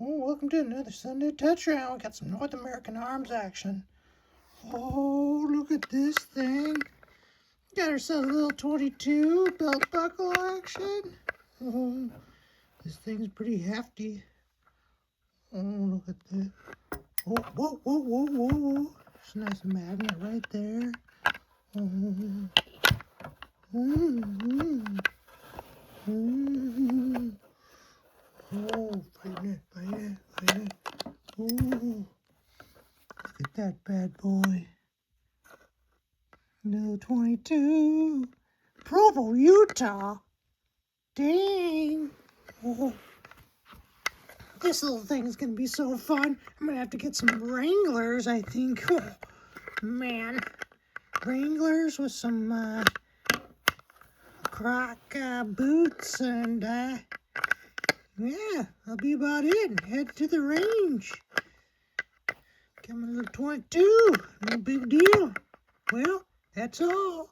Oh, welcome to another Sunday touchdown. We got some North American Arms action. Oh, look at this thing. Got ourselves a little 22 belt buckle action. Oh, this thing's pretty hefty. Oh, look at that. Oh, whoa, whoa, whoa, whoa, whoa. There's a nice magnet right there. Oh, oh, fighting it. Oh, look at that bad boy. No 22. Provo, Utah. Dang. Oh, this little thing is going to be so fun. I'm going to have to get some Wranglers, I think. Oh, man. Wranglers with some Croc boots and yeah, that'll be about it. Head to the range. Got my little 22. No big deal. Well, that's all.